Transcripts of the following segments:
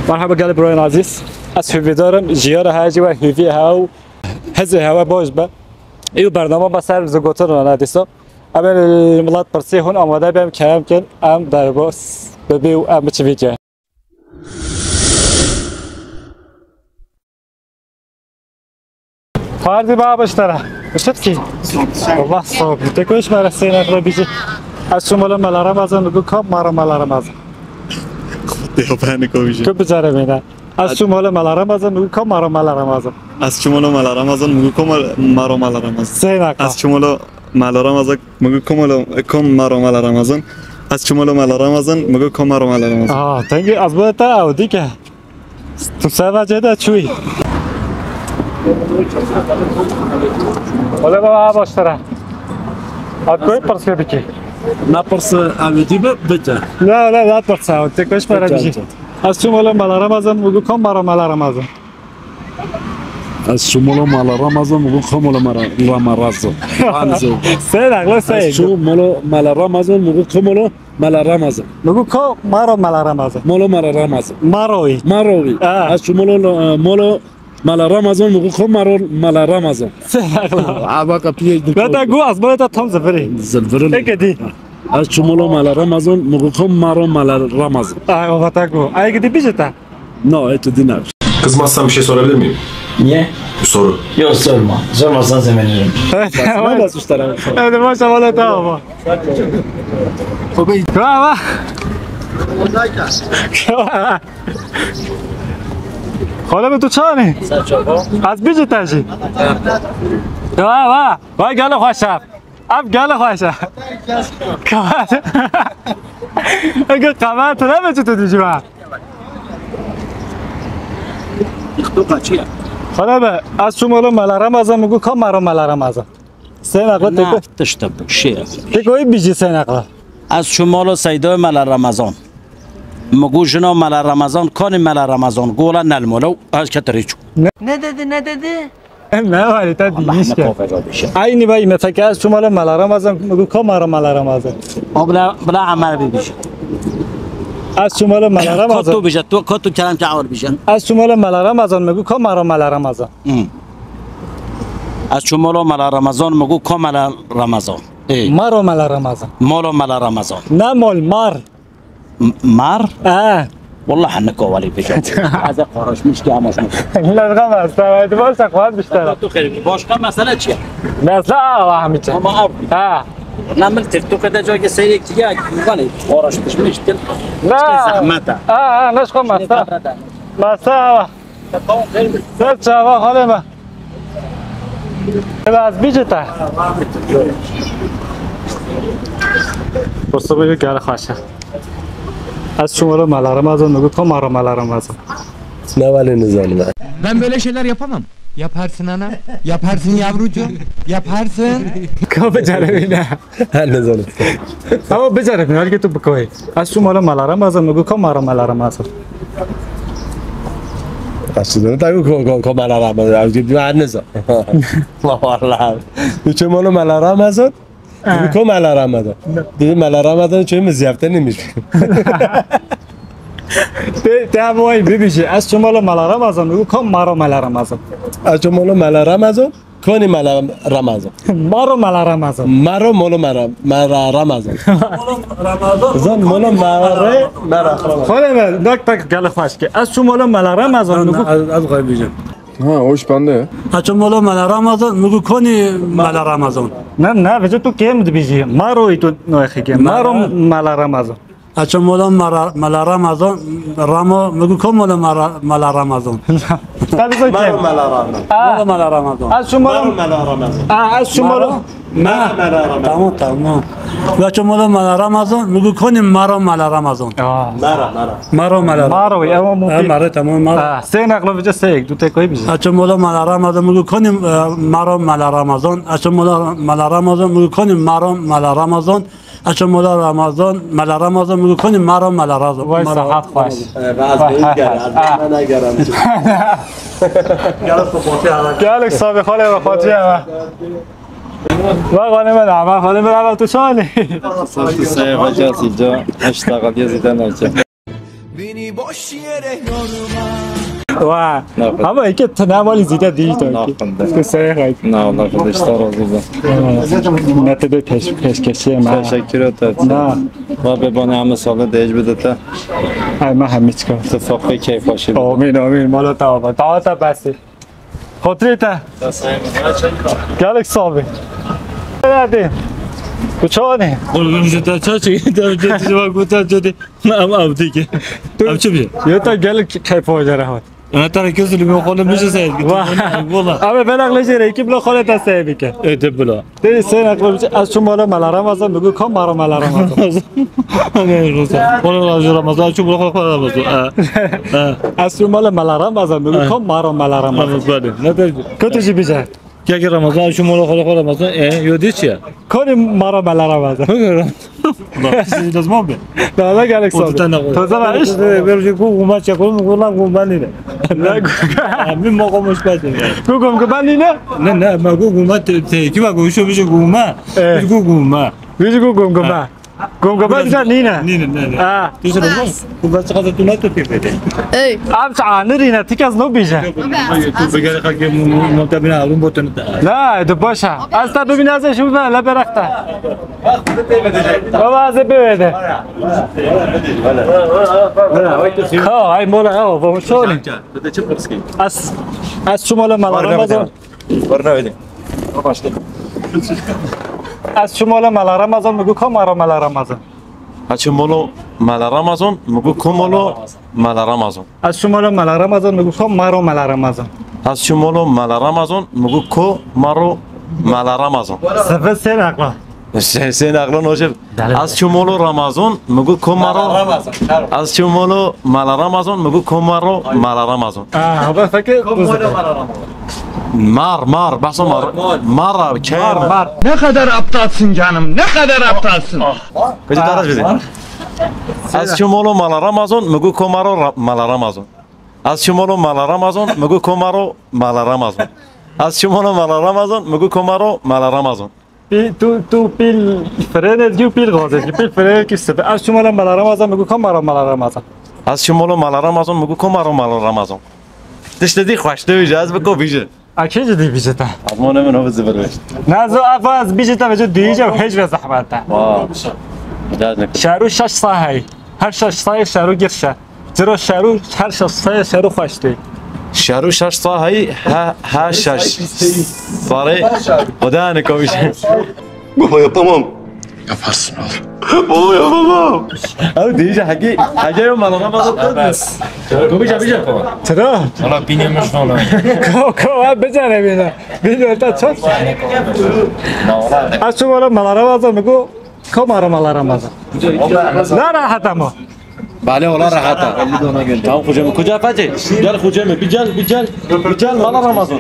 مرحبا قال براين عزيز اسف دارم جیار هاجی و هیوی هاو هزه هوا باش با ایو برنامه با سر زگوتر را ندیسا اول ملت پرسی هون آماده بیم کم کن ام در باس ببیو ام چی ویجه فردی با باشتره بشد کی والله صاحب تکوش مرسی نقل بیجی از شمال ملارم ازم بگو کام مرا ملارم ازم دیو پنیکو بیجی که بجاره میده از شمال ملارم ازم بگو کام مرا ملارم ازم از شمال ملارم ازم بگو کام مرا ملارم ازم سه نقل از شمال ملارم ازم بگو کام مرا ملارم ازم از شمال ملارم ازم بگو کام مرا ملارم ازم تنگی از بود تا او دیگه تو سه وجه ده چوی ولی با باشتره از کوی پرسه بکی نپرس امیدی بده نه پرسه تکوش برای بیشی از شمال ملارم ازم بگو کام مرا ملارم ازم از شمال ملارم ازم بگو کام مرا ازم سه نقل سه از شمال ملارم ازم بگو کام ملارم ازم بگو کام مرا ملارم ازم ملارم ازم ماروی از شمال ملارم ازم بگو کام ملارم ازم سه نقل عباقه پیش بده گو از باید تام زفری اگدی از شمال ملارم ازم بگو کام ملارم ازم bata گو اگدی بیشتر نه ات دینار Kızmazsan bir şey sorabilir miyim? Niye? Bir soru. Yok sorma. Sormazsan sevinirim. hadi başa valla tamam tamam حالا به تو چانی؟ از بیجه تشی وای گل خوشم اف گل خوشم اگه قمر تو نمیشه تو دیجی من حالا به از شمال ملارم ازم میگو کام مرا ملارم ازم سه نقل نه تشتم شیر تکوی بیجی سه نقل از شمال سیدای مل رمضان مگو جنا مل رمضان کان مل رمضان گولا نلمولو از کتریچو نه dedi نه ولی تا دیگیش که اینی بایی مثل که از شمال ملارم ازم میگو کام مرا ملارم ازم بلا عمل بیش از شمال ملارم ازم کتو بیش تو کتو کلام تعال بیش از شمال ملارم ازم میگو کام مرا ملارم ازم از شمال مل رمضان مگو کام مل رمضان مرا ملارم ازم مالو مل رمضان نه مال مر والله حنك ولي بيجي هذا قراش مش كامش لا الغمس تبعت بوسك وهاد بيشتغل تو خير باش كم مساله چيا لا وهمت ما اب نعمل تيك كده جاي سيرك تيجي ولي قراش مش تل لا زحمته ناش خم مسا سر شوا خاله ما از بیجتا بسو بگو گل خوشه از شما رو ملارم ازم میگو کام مرا ملارم ازم نه ولی نزانم Ben böyle şeyler yapamam. Yaparsın ana. Yaparsın yavrucuğum. Yaparsın. که بجاره بینه نزانم اما بجاره بینه ولی که تو بکوی از شما رو ملارم ازم میگو کام مرا ملارم ازم قصدونه تاگو که ملارم ازم از گیدی من نزان والله چه مالو ملارم ازم دیگه که ملارم ازم دیگه ملارم ازم چه مزیفته نمیشه ده وای ببیشه از شمال ملارم ازم میگو کام مرا ملارم ازم از مالو ملارم ازم کنی ملارم ازم مرا ملارم ازم مرا مالو ملارم ازم زن مالو مرا خاله من نک تک گل خوش که از شمال ملارم ازم میگو از قای بیجم Ha hoş bende. از شمال ملارم ازم میگو کنی ملارم ازم نه بجا تو کیم بیجی مرا ای تو نوخی که مرا ملارم ازم از شمال ملارم ازم رامو میگو کام ملارم ازم تابیزو کیم ملارم ازم از شمال از شمال تمام و شمال ملارم ازم میگو کنی مرا ملارم ازم مرا ملارم تمام سه نقل بجا سه یک دو تکوی بیجی از شمال ملارم ازم میگو کنی مرا ملارم ازم از شمال ملارم ازم میگو کنی مرا ملارم ازم از شمال ملارم ازم میگو کنی مرا ملارم ازم وای صحت خوش گلک صاحب خاله و خاطیه و غانم نعمه خانم نعمه تو شانی Sırtı sayfa gelsin can. Haşta kalıyor ziden olacak. Beni واه اما اینکه تنمالی زیده دیجی تو که سه خواهید نه والله خودش راضی بود. نتیجه پیشکشی من تشکرات نه و به بانه همه سال دیج بدته من همه چکار اتفاقی کیف باشی آمین آمین مالا تا بسی خاطری تا گلک صابی ندیم کچانه قربون شده چی در جواب گفتم شده من ام دیگه ام چه بیه یه تا گلک کیف واجره هات انا ترى كسر اللي خاله مش سعيد والله اما بنقل جيري کی بلا خاله تسبی که ايه بلا دی سه نقل از شما مال رمضان میگو کام مارا مال رمضان انا روزا والله رمضان شو بلا خاله رمضان از شما مال رمضان میگو کام مارا مال رمضان بله نداری کتو چی بیچه که رمضان شو بلا خاله رمضان یادی چیه کنی مارا مال رمضان لازم ما بيه نه گلک صاحب تازه برش برش کو اومد چه کنم گفتم گفتم نه همین موقع مش بده گوگم که بندی نه نه ما گفتم کی ما گوشو میشه گفتم گفتم ویژه گوگم که با گوگم که بندی نه نه آه تو چه میگی گفتم چقدر تو نتو بده ای ام چانه رینا تیک از نو بیشه تو بگیر خاکی مونتا بنا اون بوتن نه دو باشه از تا ببین ازش اون لا برخته بابا از بده های مولا ها با شونی بده چه پرسکی از شما مال رمضان برنا بدیم از شما مال رمضان میگو کام مال رمضان هچه مولو مال رمضان مگو کمولو مال رمضان از شما مال رمضان میگو کام مارو مال رمضان از شمولو مال رمضان مگو کو مارو مال رمضان سفر سه نقلا سه نقلا نوشب از شمولو رمضان مگو کو مارو از شمولو مال رمضان مگو کو مارو مال رمضان بس فکر مار بحث مار کر Ne kadar aptalsın canım, ne kadar aptalsın. کجا درج بده از شمولو مال رمضان مگو کو مارو مال رمضان از شمولو مال رمضان مگو کو مارو مال رمضان از شمولو مال رمضان مگو کو مارو مال رمضان تو پیل فرنت جو پیل غازه پیل فرنت کی سفر از شما مال رمضان میگو کام مارو مال رمضان از شمولو مال رمضان مگو کو مارو مال رمضان تشتدی خوش دوی جاز بکو بیجه اکی جدی بیجه تا ما نمونه بزی بروشت نه زو افاز بیجه تا بجو دیجه و هیچ به زحمت تا جاز نکن شهرو شش ساهی هر شش ساهی شهرو گرشه زیرا شهرو هر شش ساهی شهرو خوشتی شهرو شش ساهی ها شش ساره خدا نکویشه Baba yapamam. Yaparsın oğlum. Baba yapamam. او دیجه حاجه یو مال رمضان بس کو بیجه چرا Valla biniyormuş valla. کو بزنه بینا بینا تا چه از شما مال رمضان میگو کام مارو مال رمضان نه راحت اما بله والله راحته تمام خوجه کجا فاجه جال خوجه بیجال مال رمضان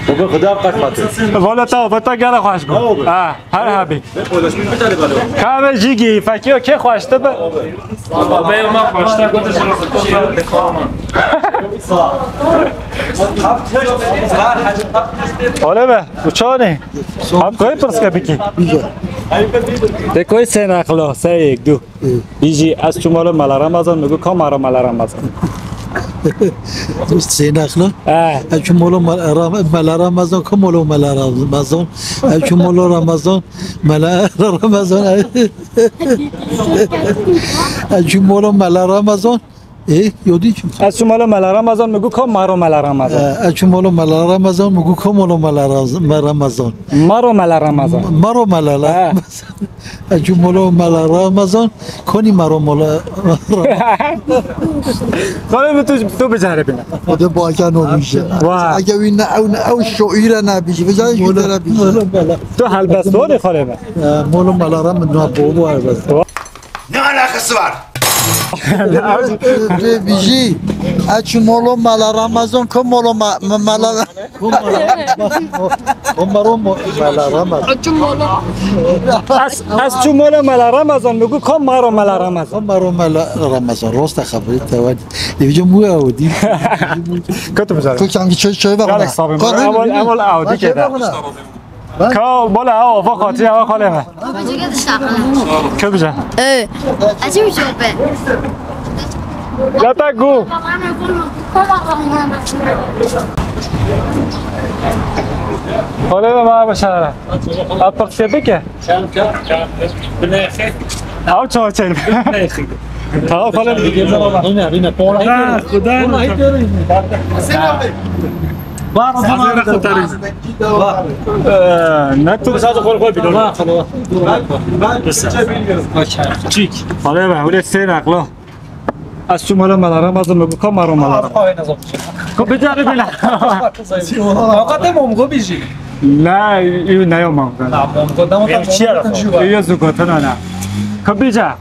بگو خدا قسمت والا تا بتا گله خوش گو هر هبی کامل جیگی فکیو که خوشته به Be ma başta götürsün. حالا به کوچانی هم کوی پرس که بکی ده کوی سه نقلا سه یک دو بیجی از شما مال رمضان میگو کام مارو مال رمضان سه نخلا اچو مولو مال رمضان که مولو مال رمضان اچو مولو رمضان مال رمضان اچو مولو مال رمضان یادی چی از شما مال رمضان میگو کام مارو مال رمضان اچو مولو مال رمضان میگو که مولو مال رمضان مارو مال رمضان مارو مال رمضان اچو مولو مال رمضان کنی مارو مال خاله تو بجاره بینا خدا با کنو میشه اگه این او شعیر نبیشه بجای شده نبیشه تو هلبستانی خاله به مولو مال رمضان بابا هلبستان Ne alakası var? بیجی اچو مولو مال رمضان که مولو مال از چون مال رمضان میگو کام مارو مال رمضان مارو مال رمضان راست خبری توانی دیگه مو اودی کتو بجاره تو چنگی چه بگم اول اودی که ده که بالا آفا خاطی آفا خاله من که بجا ايه عجيب شوفه لا تقو حالا ما بشه اپر سبکه او چهار چهل تا حالا هنا بولا خدا نه تو بساز خور خور بیدون چیک حالا به حوله سه نقلا از شما را ملارم از مگو کام مرا ملارم خب بجاره بلا نه ایو نیو مانگا ایو زکاتن نه خب بجا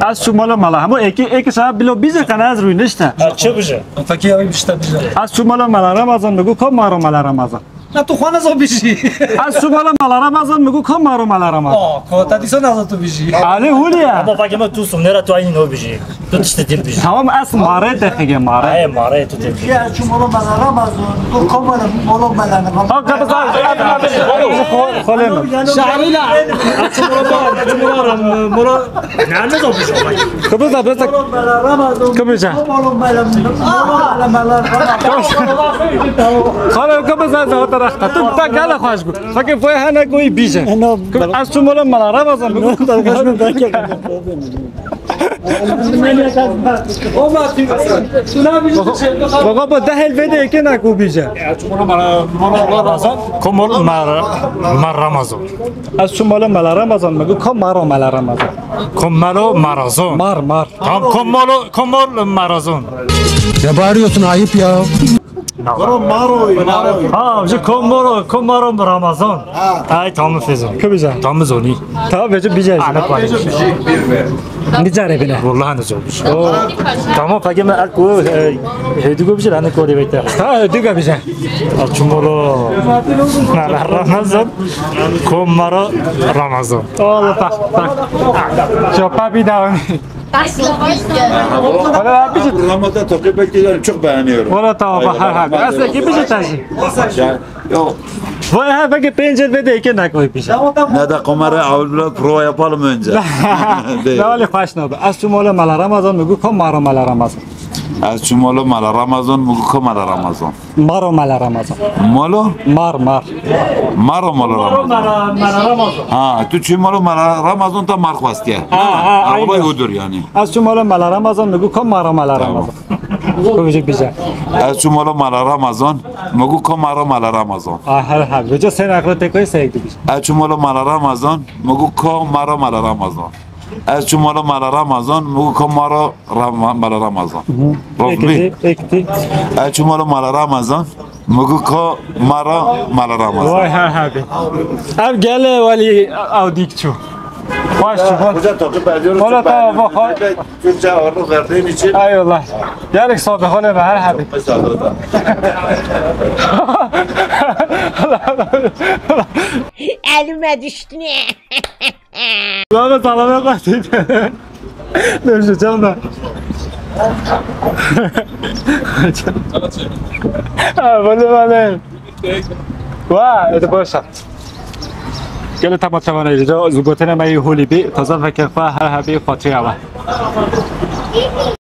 از شمال مالا همون ایک شب بلو بیزه کنه از روی نشته چه بشه؟ فکر بیشتر بشه از شمال مالا رمضان میگو کام مارو مالا رمضان نه تو خانه زو بیشی از شمال مالا رمضان میگو کام مارو مالا رمضان کو تدیسو نازو تو بیشی علی هولیا اما فکر ما تو سم نرا تو این نو بیشی تو تشت دل بیشی تمام اس ماره دقیقه ماره ماره تو دل بیشی شو مولو مالا رمضان تو کم مولو مالا رمضان ها قبض خالم شعری لا مرا نه زو بیشی قبض قبض قبض خالم قبض از رخت تو تا گله خوش گو فکر فوی هنه گوی بیشه از شمال مالا رمضان میگو بابا با ده الفيديو كنا كوبيجا کمول مر رمضان از شمال مال رمضان میگو کم مارو مال رمضان کمالو مرازون مار tam komol marazon Ya bağırıyorsun ayıp ya. ha je komoro ramazan ay tam fezon كوبيجا tam zoni تا بيجي بيجا ana pare نجاره بنا والله ne zolmuş tamam peki ben alko hedigo bir şey ana kore bekle تا دیگه بيجا açumolo ramazan komoro ramazan والله tak شو بابي داون ولا بيجي Ramazan takip etkilerini çok beğeniyorum. ولا تابا ها اصلا كي بيجي تاجي Yok. وای ها بگه 5 الفيديو كنا كوي بيجا Ne de kamera avlu prova yapalım önce. لا ولی خوش نبود از شمال مال رمضان میگو کم مارو مال رمضان Az çumalı mala Ramazan mugu kamera Ramazan. مارو مال رمضان Malo? مار Maro malo Ramazan. Ha, tu çumalı mala Ramazan da markvastiye. Olay odur yani. از شمال مال رمضان میگو کم مارو مال رمضان کوی بيجا Az çumalı mala Ramazan mugu kamera mala Ramazan. هر حال بجا سه نقطه تکوی سه یک بيجا Az çumalı mala Ramazan mugu kamera mala Ramazan. Az çumalı mala Ramazan mugu kamera mala Ramazan. Rozbi. ekti Az çumalı mala Ramazan mugu kamera mala Ramazan. وای هر حال اب گله ولی او دیکچو خوش بود Hoca takip ediyoruz. Valla tamam, bak. Türkçe ağırlık verdiğin için. eyvallah geldik sohbet haline her حال Elime düştü ne? Bana salamaya kaçtı. Dönüşeceğim ben. Böyle. Vay, это boşa. Gel tamam tamam اینجا زوگوتن ما هولی بی تازه فکر فا هر هبی فاتویا